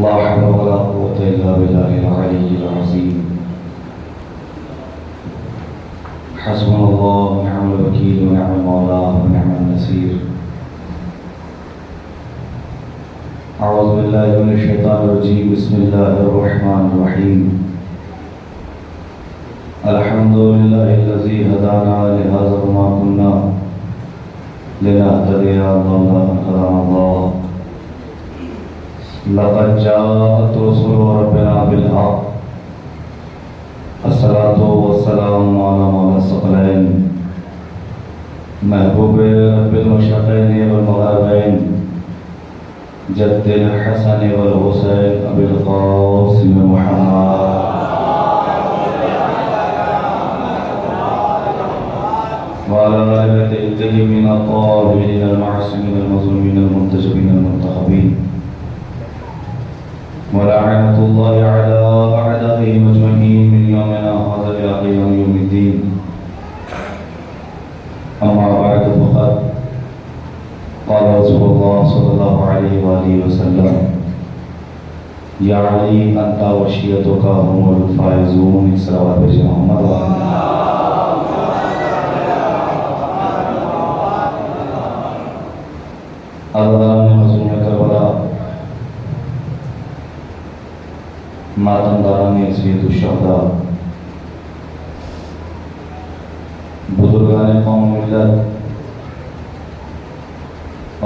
لا حول ولا قوة إلا بالله العلي العظيم. حسبنا الله ونعم الوكيل ونعم المولى ونعم النصير. أعوذ بالله من الشيطان الرجيم. بسم الله الرحمن الرحيم. الحمد لله الذي هدانا لهذا وما كنا لنهتدي لولا أن هدانا الله. لقد جاءت رسل ربنا بالحق. الصلاة والسلام على مولا الثقلين محبوب رب المشرقين والمغربين جد الحسن والحسين أبي القاسم محمد وعلى آل بيته الطيبين الطاهرين المعصومين المظلومين المنتجبين المنتخبين ولعنة الله على أعدائهم أجمعين من يومنا هذا إلى يوم الدين. أما بعد فقد قال رسول الله صلى الله عليه وآله وسلم: يا علي أنت وشيتك هم الفائزون. صلوات محمد ماتمداران سید الشہداء، بزرگان قوم ملت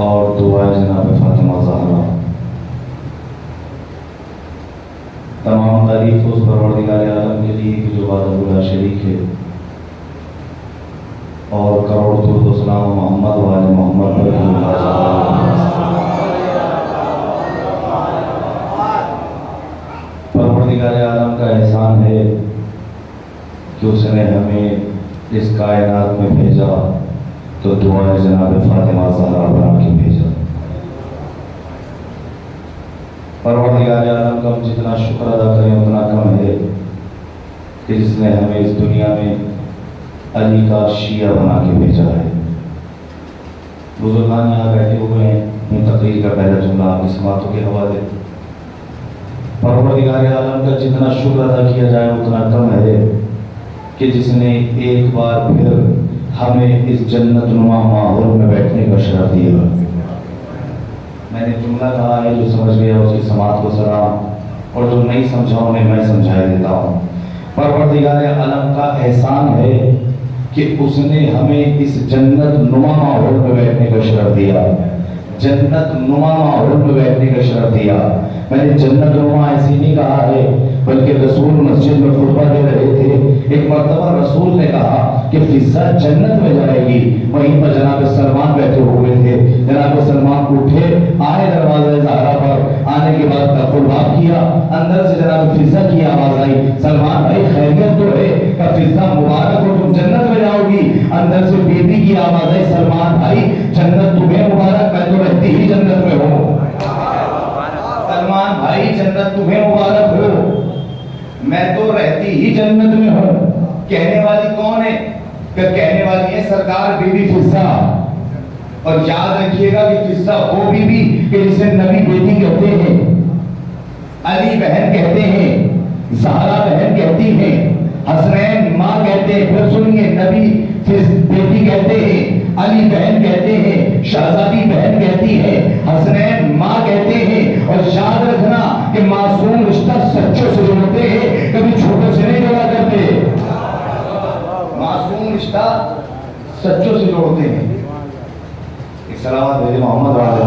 اور دعائے جناب فاطمہ زہرا، تمام تعریف اس پروردگار عالم کے لیے کہ جو وحدہ لا شریک ہے، اور کروڑ درود و سلام محمد و آل محمد پر پروردگار عالم کا احسان ہے کہ اس نے ہمیں اس کائنات میں بھیجا تو دعائے جناب فاطمہ زہرا بنا کے بھیجا. پروردگار عالم کا ہم جتنا شکر ادا کریں اتنا کم ہے کہ جس نے ہمیں اس دنیا میں علی کا شیعہ بنا کے بھیجا ہے. بزرگان یہاں بیٹھے ہوئے ہیں، میں تقریر کا پہلا جملہ آپ کی سماعتوں کے حوالے. پروردگار عالم کا جتنا شکر ادا کیا جائے اتنا کم ہے کہ جس نے ایک بار پھر ہمیں اس جنت نما ماحول میں بیٹھنے کا شرف دیا. میں نے جملہ کہا ہے، جو سمجھ گیا اس کی سماعت کو سلام، اور جو نہیں سمجھا انہیں میں سمجھا دیتا ہوں. پروردگار عالم کا احسان ہے کہ اس نے ہمیں اس جنت نما ماحول میں بیٹھنے کا شرف دیا. جنت نما ماحول میں بیٹھنے کا شرف دیا. میں نے جنت نما ایسی نہیں کہا ہے، بلکہ رسول مسجد میں خطبہ دے رہے تھے. ایک مرتبہ رسول نے کہا کہ فضا جنت میں جائے گی. وہیں پر جناب سلمان بیٹھے ہوئے تھے. جناب سلمان اٹھے، آئے دروازہ زہرا پر. آنے کے بعد خطبہ کیا، اندر سے جناب فضا کی آواز آئی: سلمان بھائی خیریت تو ہے؟ کہ فضا مبارک ہو، تم جنت میں جاؤ گی. اندر سے بیٹی کی آواز آئی: سلمان بھائی جنت تمہیں مبارک، میں تو رہتی ہی جنت میں ہوں. سلمان بھائی جنت تمہیں مبارک ہو، میں تو رہتی ہی جنت میں ہوں. کہنے والی کون ہے؟ کہ کہنے والی ہے سرکار بی بی فضا. اور یاد رکھیے گا کہ فضا وہ بی بی کہ جسے نبی بیٹی کہتے ہیں، علی بہن کہتے ہیں، زہرا بہن کہتی ہیں، حسنین ماں کہتے ہیں. پھر سنیے، نبی بیٹی کہتے ہیں، علی بہن کہتے ہیں، شہزادی بہن کہتی ہے، حسنین ماں کہتے ہیں. اور یاد رکھنا کہ معصوم رشتہ سچوں سے جوڑتے ہیں، کبھی چھوٹوں سے نہیں جوڑا کرتے. معصوم رشتہ سچوں سے جوڑتے ہیں. ایک سلامت بھیجے محمد والے.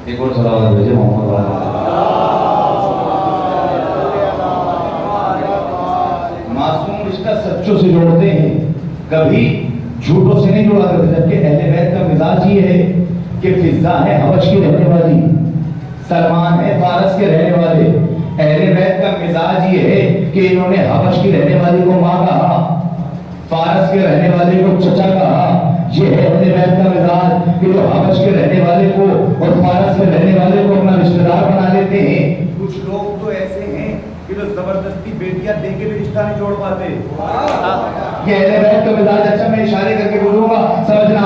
ایک اور سلامت بھیجے محمد والے. معصوم رشتہ سچوں سے جوڑتے ہیں، کبھی جھوٹوں سے نہیں جوڑا کرتے. جبکہ اہل بیت کا مزاج یہ ہے کہ فضا ہے حبش کی رہنے والی، سلمان ہے فارس کے رہنے والے. اہل بیت کا مزاج یہ ہے کہ انہوں نے حبش کی رہنے والی کو ماں کہا، فارس کے رہنے والے کو چچا کہا. یہ ہے اہل بیت کا مزاج کہ جو حبش کے رہنے والے کو اور فارس کے رہنے والے کو اپنا رشتہ دار بنا لیتے ہیں. کچھ لوگ تو ایسے ہیں کہ جو زبردستی بیٹیاں دے کے بھی رشتہ نہیں جوڑ پاتے. یہ اہل بیت کا مزاج. اچھا میں اشارے کر کے بولوں گا، سمجھنا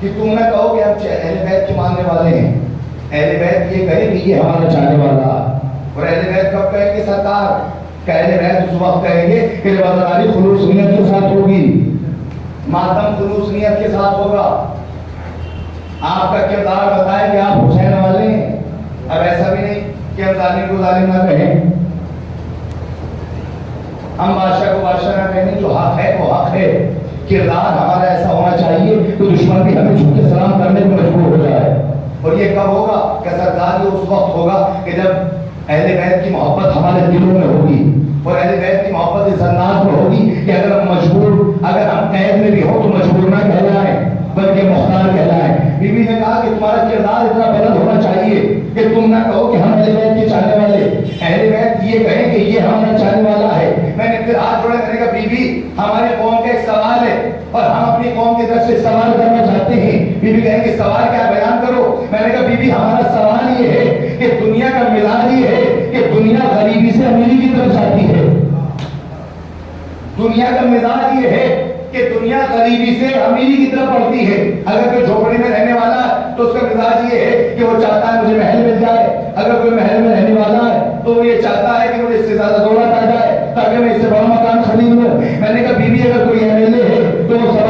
کہ تم نہ کہو کہ ہم اہل بیت کے ماننے والے ہیں. اہل بیت یہ کہے کہ یہ ہمارا چاہنے والا ہے. اور اہل بیت کب کہیں گے سرکار؟ کہ اہل بیت اس وقت کہیں گے کہ رواداری خلوص نیت کے ساتھ ہوگی, ماتم خلوص نیت کے ساتھ ہوگا. آپ کا کردار بتائے کہ آپ حسین والے ہیں. اب ایسا بھی نہیں کہ ہم ظالم کو ظالم نہ کہیں, ہم بادشاہ کو بادشاہ نہ کہیں. جو حق ہے وہ حق ہے. کردار ہمارا ایسا ہونا چاہیے کہ دشمن بھی ہمیں جھک کے سلام کرنے کو مجبور ہو جائے. اور یہ کب ہوگا؟ کہ سرکار یہ اس وقت ہوگا کہ جب اہل بیت کی محبت ہمارے دلوں میں ہوگی, اور اہل بیت کی محبت اس انداز میں ہوگی کہ اگر ہم قید میں بھی ہو تو مجبور نہ کہلائیں بلکہ مختار کہلائیں. بی بی نے کہا کہ تمہارا کردار اتنا بلند ہونا چاہیے کہ تم نہ کہو کہ ہم اہل بیت کے چاہنے والے, اہل بیت یہ کہیں کہ یہ ہمارا چاہنے والا ہے. میں نے پھر ہاتھ جوڑے, میں نے کہا بی بی ہمارے قوم کا ایک سوال ہے اور ہم اپنی قوم کی طرف سے سوال کرنا چاہتے ہیں. بی بی کہیں کہ سوال کیا, بیان کرو. میں نے کہا بی بی ہمارا سوال یہ ہے کہ دنیا کا مزاج یہ ہے کہ دنیا غریبی سے امیری کی طرف جاتی ہے. دنیا کا مزاج یہ ہے کہ دنیا غریبی سے امیری کی طرف بڑھتی ہے. اگر کوئی جھوپڑی میں رہنے والا ہے تو اس کا مزاج یہ ہے کہ وہ چاہتا ہے مجھے محل مل جائے. اگر کوئی محل میں رہنے والا ہے تو وہ یہ چاہتا ہے کہ مجھے اس سے زیادہ دولت آ جائے تاکہ میں اس سے بڑا مکان خرید لوں. میں نے کہا بی بی اگر کوئی ایم ایل اے ہے تو وہ سب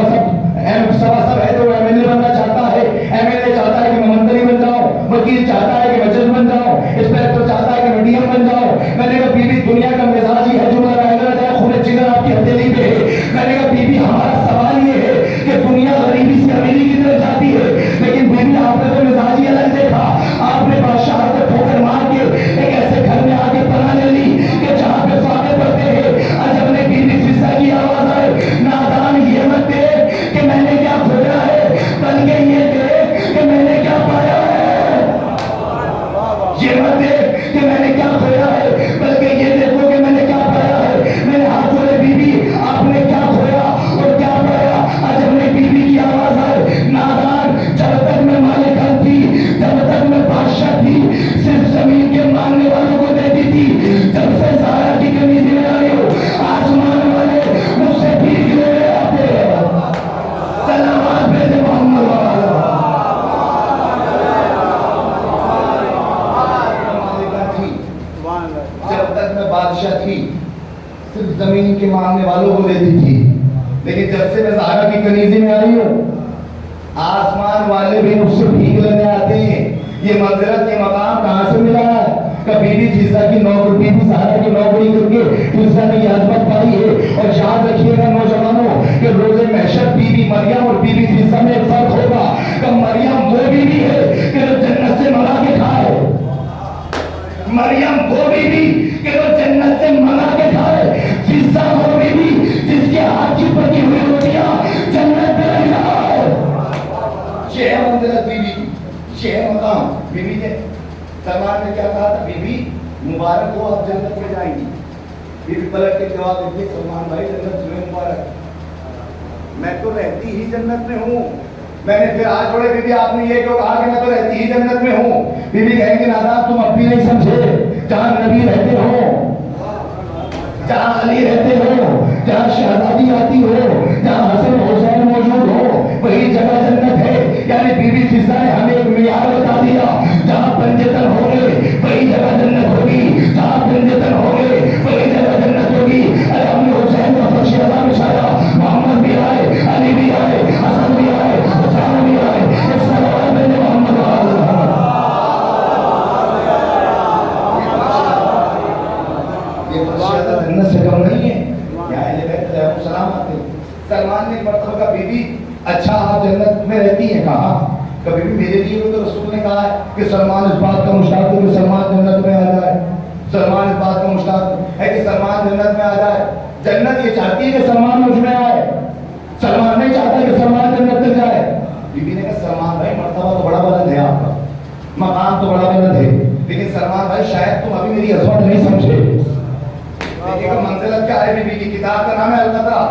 ہے تو وہ ایم ایل اے بننا چاہتا ہے. ایم ایل اے چاہتا ہے کہ میں منتری بن جاؤں, وکیل چاہتا ہے کہ میں جج بن جاؤں, انسپیکٹر چاہتا ہے کہ میں ڈی ایم بن جاؤں. میں نے کہا بی بی دنیا کا مزاج ہی ہے جو میرا جائے خون جگر آپ کی ہتھیلی پہ ہے. میں نے کہا بی بی ہمارا سوال یہ ہے کہ دنیا غریبی سے امیری کی طرف جاتی ہے, لیکن بی بی آپ نے تو مزاج ہی الگ دیکھا. آپ نے بادشاہ کو ٹھوکر مار کے ایک ایسے گھر میں آ کے پناہ لے لی کہ جہاں پہ فاتح پڑھتے ہیں. جب نے بی بی فضا کی آواز آئے, نادان یہ مت دے کہ میں نے کیا کھویا ہے, بلکہ یہ دے کہ میں نے کیا پایا ہے. یہ مت دے کہ میں نے کیا کھویا ہے, بلکہ یہ دیکھو کہ میں نے کیا پایا ہے. میں نے ہاتھ جوڑے, بی بی آپ نے کیا کھویا اور کیا پایا؟ جب نے بی بی کی آواز آئے, نادان جب تک میں مالکان تھی, جب تک میں بادشاہ تھی, صرف زمین کے مانگنے والوں کو دیتی تھی. جب سے زہرا کی کمیز میں آئی ہو, آسمان والے مجھ سے بھیگ لے رہے آتے. سلامات بھیجے محمد والا. جب تک میں بادشاہ تھی صرف زمین کے مانگنے والوں کو دیتی تھی, لیکن جب سے میں زہرا کی کنیزی میں آئی ہوں آسمان والے بھی مجھ سے بھیگ لینے آتے ہیں. یہ منزلت کے مقام کہاں سے ملا ہے؟ کبھی بھی فضا کی نوکری, بی بی زہرا کی نوکری کر کے فضا نے یہ عظمت پائی ہے. اور یاد رکھیے گا نوجوانوں کہ روز محشر بی بی مریم اور بی بی فضا میں ایک فرق ہوگا کہ مریم وہ بی بی ہے کہ جو جنت سے منگا کے کھائے. مریم وہ بی بی کہ وہ جنت سے منگا کے کھائے. فضا وہ بی بی جس کے ہاتھ کی پکی ہوئی روٹیاں جنت میں رہ رہا ہے. یہ ہے منزلت بی بی, یہ ہے مقام بی بی کے. سلمان نے کیا کہا تھا, بی بی مبارک ہو آپ جنت میں جائیں گی. بی بی پلٹ کے جواب دیتی, سلمان بھائی جنت تمہیں مبارک, میں تو رہتی ہی جنت میں ہوں. میں نے پھر آج جوڑے, بی بی آپ نے یہ کیوں کہا کہ میں تو رہتی ہی جنت میں ہوں؟ بی بی کہیں گے نادان تم اب بھی نہیں سمجھے. جہاں نبی رہتے ہو, جہاں علی رہتے ہو, جہاں شہزادی آتی ہو, جہاں حسن حسین موجود ہو, وہی جگہ جنت ہے. یعنی بی بی فضا نے ہمیں ایک معیار بتا دیا, جہاں پنجتن ہو گئے وہی جگہ جنت ہوگی, جہاں پنجتن ہو گئے وہی جگہ جنت ہوگی. ارے ہم نے حسین کا فرش اعظم بچھایا, محمد بھی آئے, علی بھی آئے, حسن بھی آئے, حسین بھی آئے. اس سلام میں محمد جنت سے کم نہیں ہے. یہاں اہل بیت علیہ السلام آتے. سلمان نے مرتبہ کہا, بی بی اچھا آپ جنت میں رہتی ہیں. کہا کبھی بھی میرے لیے تو رسول نے کہا ہے کہ سلمان اس بات کا مشتاق ہے کہ سلمان جنت میں آ جائے. سلمان اس بات کا مشتاق ہے کہ سلمان جنت میں آ جائے. جنت یہ چاہتی ہے کہ سلمان مجھ میں آئے, سلمان نہیں چاہتا کہ سلمان جنت میں جائے. بی بی نے کہا سلمان بھائی مرتبہ تو بڑا بلند ہے آپ کا, مقام تو بڑا بلند ہے, لیکن سلمان بھائی شاید تم ابھی میری عظمت نہیں سمجھے. دیکھیے گا منزلت کیا ہے. بی بی کی کتاب کا نام ہے القطرہ,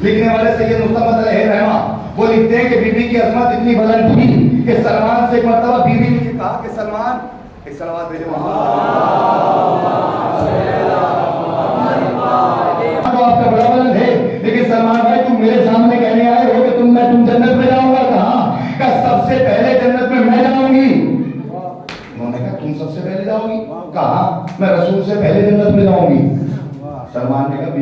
لکھنے والے سید مصطفیٰ علیہ رحمہ وہ لکھتے ہیں کہ بی بی کی عظمت اتنی بلند تھی کہ سلمان سے ایک مرتبہ بی بی نے کہا کہ سلمان ایک صلوات بھیجو تو آپ کا بڑا بلند ہے, لیکن سلمان بھائی تم میرے سامنے کہنے آئے ہو کہ تم جنت میں جاؤں گا. کہاں تم سب سے پہلے جاؤ گی؟ کہا میں رسول سے پہلے جنت میں جاؤں گی۔ سلمان نے کہا